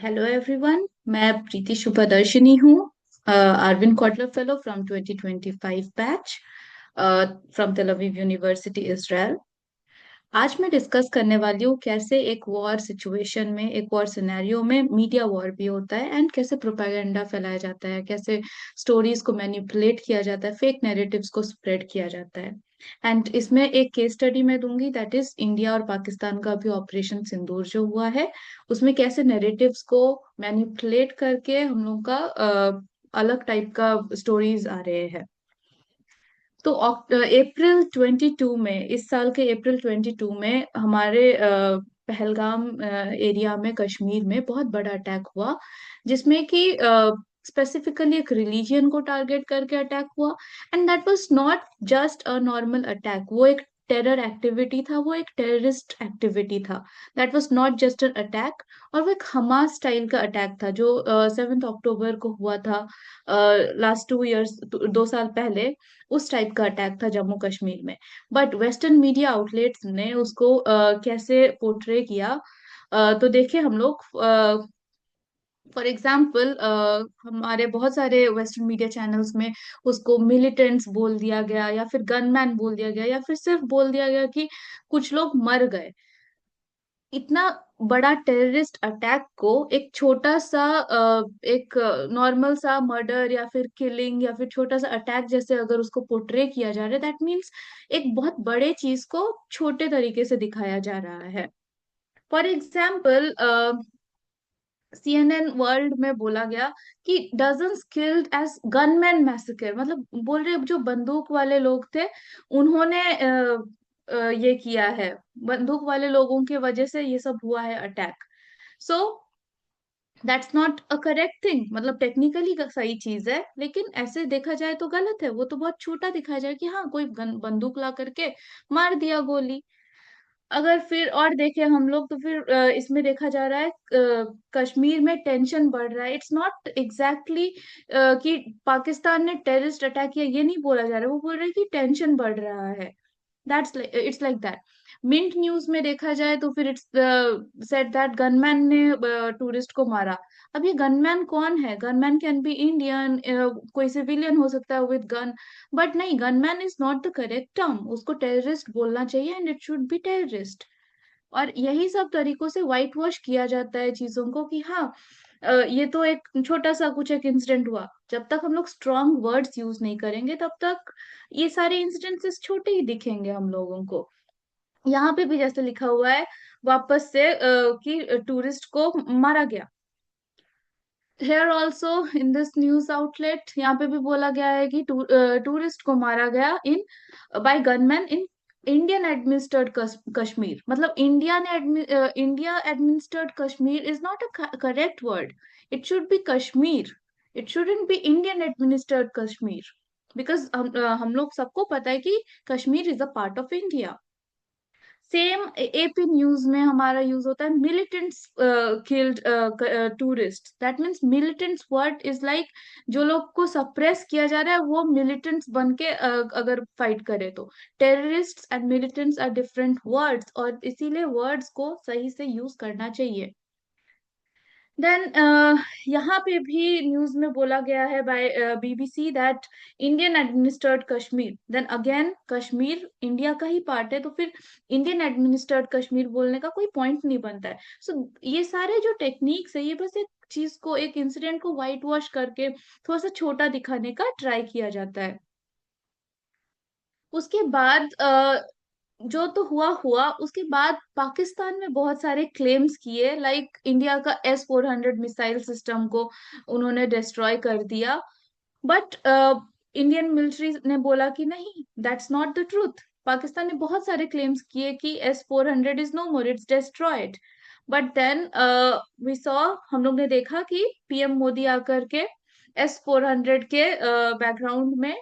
Hello everyone. मैं प्रीति शुभदर्शिनी हूँ, Arvin Kotler fellow from 2025 batch from Tel Aviv university Israel. आज मैं डिस्कस करने वाली हूँ कैसे एक वॉर सिचुएशन में, एक वॉर सिनेरियो में मीडिया वॉर भी होता है एंड कैसे प्रोपेगेंडा फैलाया जाता है, कैसे स्टोरीज को मैनिपुलेट किया जाता है, फेक नैरेटिव्स को स्प्रेड किया जाता है। एंड इसमें एक केस स्टडी मैं दूंगी, दैट इज इंडिया और पाकिस्तान का भी ऑपरेशन सिंदूर जो हुआ है, उसमें कैसे नैरेटिव्स को मैनिपुलेट करके हम लोग का अलग टाइप का स्टोरीज आ रहे हैं। तो अप्रैल 22 में, इस साल के अप्रैल 22 में हमारे पहलगाम एरिया में, कश्मीर में बहुत बड़ा अटैक हुआ, जिसमें कि स्पेसिफिकली एक रिलीजियन को टारगेट करके अटैक हुआ। And that was not just a normal attack, वो एक टेरर एक्टिविटी था, वो एक टेररिस्ट एक्टिविटी था। That was not just an attack, और वो एक हमास स्टाइल का अटैक था जो 7 अक्टूबर को हुआ था, लास्ट 2 इयर्स, 2 साल पहले। उस टाइप का अटैक था जम्मू कश्मीर में। बट वेस्टर्न मीडिया आउटलेट्स ने उसको कैसे पोर्ट्रे किया, तो देखिए हम लोग, फॉर एग्जाम्पल हमारे बहुत सारे वेस्टर्न मीडिया चैनल्स में उसको मिलिटेंट्स बोल दिया गया, या फिर गनमैन बोल दिया गया, या फिर सिर्फ बोल दिया गया कि कुछ लोग मर गए। इतना बड़ा टेररिस्ट अटैक को एक छोटा सा, एक नॉर्मल सा मर्डर या फिर किलिंग या फिर छोटा सा अटैक जैसे अगर उसको पोर्ट्रे किया जा रहा है, दैट मीन्स एक बहुत बड़े चीज को छोटे तरीके से दिखाया जा रहा है। फॉर एग्जाम्पल, CNN वर्ल्ड में बोला गया कि dozens killed as gunman massacre, मतलब बोल रहे जो बंदूक वाले लोग थे उन्होंने ये किया है, बंदूक वाले लोगों की वजह से ये सब हुआ है attack. So that's not a correct thing, मतलब टेक्निकली सही चीज है, लेकिन ऐसे देखा जाए तो गलत है। वो तो बहुत छोटा दिखाया जाए कि हाँ कोई बंदूक ला करके मार दिया गोली। अगर फिर और देखें हम लोग तो फिर इसमें देखा जा रहा है कश्मीर में टेंशन बढ़ रहा है। इट्स नॉट एग्जैक्टली कि पाकिस्तान ने टेररिस्ट अटैक किया, ये नहीं बोला जा रहा है, वो बोल रहे हैं कि टेंशन बढ़ रहा है। That's it's like that. Mint news में देखा जाए तो फिर इट्स सेड दैट गनमैन ने टूरिस्ट को मारा। अब ये गनमैन कौन है? गनमैन कैन बी इंडियन, कोई सिविलियन हो सकता है विद गन। बट नहीं, gunman is not the correct term, उसको टेररिस्ट बोलना चाहिए and it should be terrorist. और यही सब तरीकों से व्हाइट वॉश किया जाता है चीजों को कि हाँ ये तो एक छोटा सा कुछ एक इंसिडेंट हुआ। जब तक हम लोग स्ट्रॉन्ग वर्ड्स यूज नहीं करेंगे तब तक ये सारे इंसिडेंसेस छोटे ही दिखेंगे हम लोगों को। यहाँ पे भी जैसे लिखा हुआ है वापस से कि टूरिस्ट को मारा गया। Here also in this news outlet यहाँ पे भी बोला गया है कि टूरिस्ट को मारा गया in by gunman in Indian administered Kashmir. मतलब India administered Kashmir is not a correct word, it should be Kashmir, it shouldn't be Indian administered Kashmir. Because हम लोग सबको पता है कि Kashmir is a part of India. Same AP news में हमारा यूज होता है militants killed tourist. That means militants word is like जो लोग को सप्रेस किया जा रहा है वो मिलिटेंट्स बन के अगर फाइट करे तो। Terrorist and militants are different words, और इसीलिए वर्ड्स को सही से यूज करना चाहिए। देन यहाँ पे भी न्यूज में बोला गया है by BBC that Indian administered Kashmir. Then again Kashmir India का ही पार्ट है, तो फिर इंडियन एडमिनिस्ट्रेड कश्मीर बोलने का कोई पॉइंट नहीं बनता है। सो ये सारे जो टेक्निक्स है, ये बस एक चीज को, एक इंसिडेंट को व्हाइट वॉश करके थोड़ा सा छोटा दिखाने का ट्राई किया जाता है। उसके बाद जो तो हुआ हुआ, उसके बाद पाकिस्तान में बहुत सारे क्लेम्स किए, लाइक इंडिया का S-400 मिसाइल सिस्टम को उन्होंने डिस्ट्रॉय कर दिया। बट इंडियन मिलिट्री ने बोला कि नहीं, that's not the truth. Pakistan ने बहुत सारे क्लेम्स किए कि S-400 is no more, it's destroyed. But then we saw, हम लोग ने देखा कि PM मोदी आकर के S-400 के बैकग्राउंड में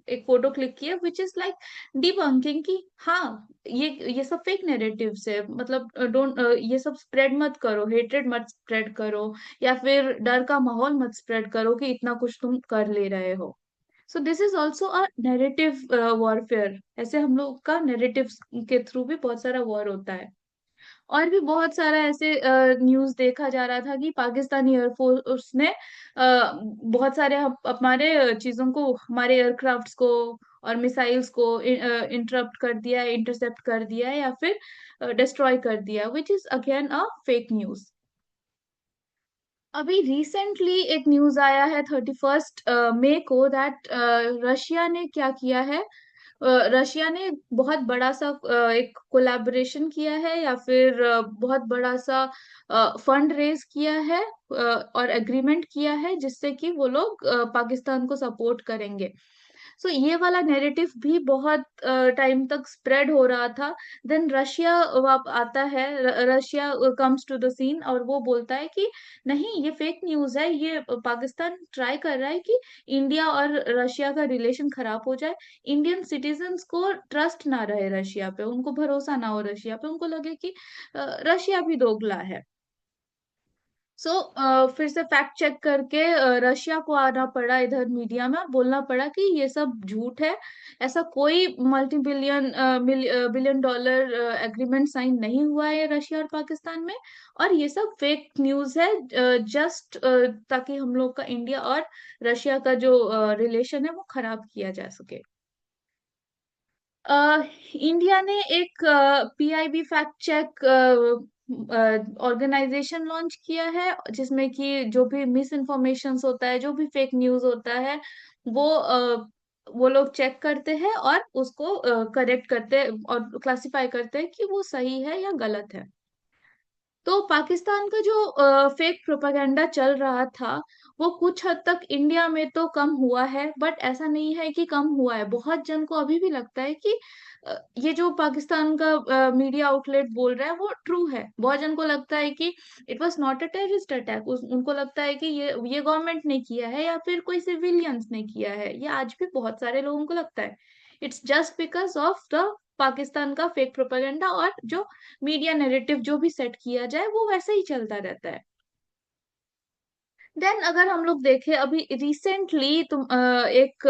एक फोटो क्लिक किया, विच इज लाइक डिबंकिंग कि हाँ ये सब फेक नैरेटिव्स है। मतलब डोंट, ये सब स्प्रेड मत करो, हेट्रेड मत स्प्रेड करो, या फिर डर का माहौल मत स्प्रेड करो कि इतना कुछ तुम कर ले रहे हो। So this is also a narrative warfare. ऐसे हम लोग का नैरेटिव के थ्रू भी बहुत सारा वॉर होता है। और भी बहुत सारा ऐसे न्यूज देखा जा रहा था कि पाकिस्तानी एयरफोर्स ने बहुत सारे हमारे चीजों को, हमारे एयरक्राफ्ट्स को और मिसाइल्स को इंटरप्ट कर दिया है, इंटरसेप्ट कर दिया है, या फिर डिस्ट्रॉय कर दिया, which is again a fake news. अभी रिसेंटली एक न्यूज आया है 31st मई को, दैट रशिया ने क्या किया है, रशिया ने बहुत बड़ा सा एक कोलैबोरेशन किया है, या फिर बहुत बड़ा सा फंड रेज किया है, और एग्रीमेंट किया है जिससे कि वो लोग पाकिस्तान को सपोर्ट करेंगे। सो ये वाला नैरेटिव भी बहुत टाइम तक स्प्रेड हो रहा था। देन रशिया वाप आता है, Russia comes to the scene, और वो बोलता है कि नहीं, ये फेक न्यूज है, ये पाकिस्तान ट्राई कर रहा है कि इंडिया और रशिया का रिलेशन खराब हो जाए, इंडियन सिटीजन्स को ट्रस्ट ना रहे रशिया पे, उनको भरोसा ना हो रशिया पे, उनको लगे कि रशिया भी दोगला है। सो फिर से फैक्ट चेक करके रशिया को आना पड़ा इधर मीडिया में, और बोलना पड़ा कि ये सब झूठ है, ऐसा कोई multi billion billion dollar agreement sign नहीं हुआ है रशिया और पाकिस्तान में, और ये सब फेक न्यूज है, जस्ट ताकि हम लोग का इंडिया और रशिया का जो रिलेशन है वो खराब किया जा सके। इंडिया ने एक PIB fact check organisation launch किया है, जिसमें कि जो भी मिस इन्फॉर्मेशन होता है, जो भी फेक न्यूज होता है, वो वो लोग चेक करते हैं और उसको करेक्ट करते हैं और क्लासिफाई करते हैं कि वो सही है या गलत है। तो पाकिस्तान का जो फेक प्रोपागेंडा चल रहा था, वो कुछ हद तक इंडिया में तो कम हुआ है, बट ऐसा नहीं है कि कम हुआ है। बहुत जन को अभी भी लगता है कि ये जो पाकिस्तान का मीडिया आउटलेट बोल रहा है वो ट्रू है। बहुत जन को लगता है कि it was not a terrorist attack, उनको लगता है कि ये गवर्नमेंट ने किया है या फिर कोई सिविलियंस ने किया है। ये आज भी बहुत सारे लोगों को लगता है। It's just because of the Pakistan का फेक प्रोपागेंडा, और जो मीडिया नैरेटिव जो भी सेट किया जाए वो वैसे ही चलता रहता है। देन अगर हम लोग देखें, अभी रिसेंटली तुम एक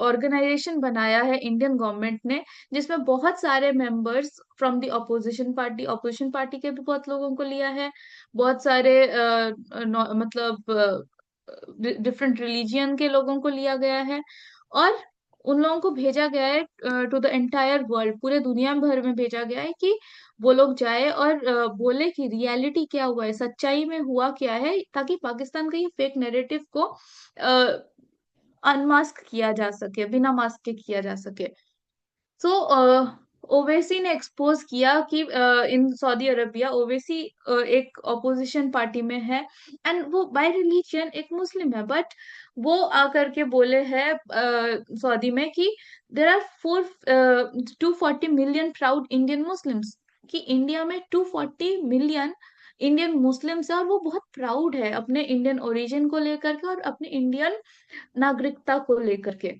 ऑर्गेनाइजेशन बनाया है इंडियन गवर्नमेंट ने, जिसमें बहुत सारे members from the opposition party के भी बहुत लोगों को लिया है, बहुत सारे मतलब डिफरेंट रिलीजियन के लोगों को लिया गया है, और उन लोगों को भेजा गया है टू द एंटायर वर्ल्ड, पूरे दुनिया भर में भेजा गया है कि वो लोग जाए और बोले कि रियलिटी क्या हुआ है, सच्चाई में हुआ क्या है, ताकि पाकिस्तान का ये फेक नैरेटिव को अनमास्क किया जा सके, बिना मास्क के किया जा सके। सो ओवैसी ने एक्सपोज किया कि इन सऊदी अरबिया ओवैसी एक ऑपोजिशन पार्टी में है, एंड वो बाय रिलीजियन एक मुस्लिम है, बट वो आकर के बोले हैं सऊदी में कि there are 240 million proud Indian Muslims, कि इंडिया में 240 मिलियन इंडियन मुस्लिम्स है, और वो बहुत प्राउड है अपने इंडियन ओरिजिन को लेकर के और अपने इंडियन नागरिकता को लेकर के।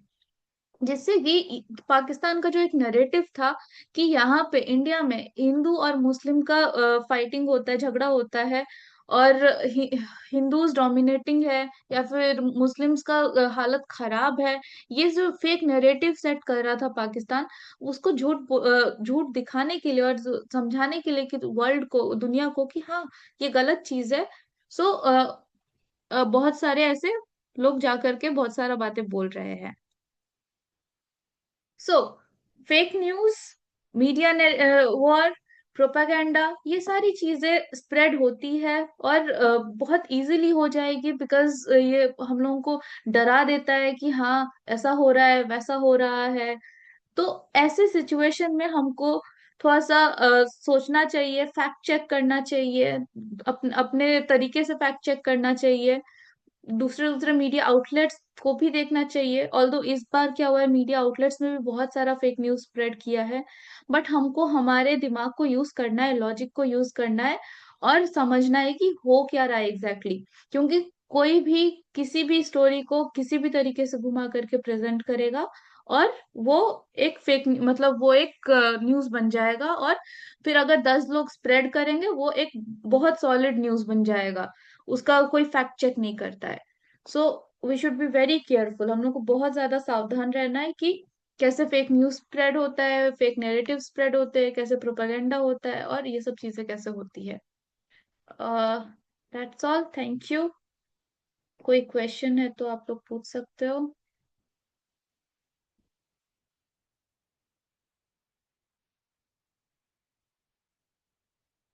जिससे कि पाकिस्तान का जो एक नैरेटिव था कि यहाँ पे इंडिया में हिंदू और मुस्लिम का फाइटिंग होता है, झगड़ा होता है, और हिंदूज डोमिनेटिंग है या फिर मुस्लिम्स का हालत खराब है, ये जो फेक नैरेटिव सेट कर रहा था पाकिस्तान, उसको झूठ दिखाने के लिए और समझाने के लिए कि वर्ल्ड को, दुनिया को, कि हाँ, ये गलत चीज है। सो बहुत सारे ऐसे लोग जा करके बहुत सारा बातें बोल रहे हैं। सो फेक न्यूज, मीडिया ने वॉर, प्रोपागेंडा, ये सारी चीजें स्प्रेड होती है, और बहुत इजीली हो जाएगी, बिकॉज ये हम लोगों को डरा देता है कि हाँ, ऐसा हो रहा है, वैसा हो रहा है। तो ऐसे सिचुएशन में हमको थोड़ा सा सोचना चाहिए, फैक्ट चेक करना चाहिए, अपने तरीके से फैक्ट चेक करना चाहिए, दूसरे दूसरे मीडिया आउटलेट्स को भी देखना चाहिए। ऑल्दो इस बार क्या हुआ है, मीडिया आउटलेट्स में भी बहुत सारा फेक न्यूज स्प्रेड किया है, बट हमको हमारे दिमाग को यूज करना है, लॉजिक को यूज करना है, और समझना है कि हो क्या रहा है एग्जैक्टली exactly। क्योंकि कोई भी किसी भी स्टोरी को किसी भी तरीके से घुमा करके प्रेजेंट करेगा, और वो एक फेक, मतलब वो एक न्यूज बन जाएगा, और फिर अगर 10 लोग स्प्रेड करेंगे, वो एक बहुत सॉलिड न्यूज बन जाएगा, उसका कोई फैक्ट चेक नहीं करता है। So we should be very careful, हम लोग को बहुत ज्यादा सावधान रहना है कि कैसे फेक न्यूज स्प्रेड होता है, फेक नैरेटिव स्प्रेड होते हैं, कैसे प्रोपेगेंडा होता है, और ये सब चीजें कैसे होती है। That's all, thank you. कोई क्वेश्चन है तो आप लोग पूछ सकते हो।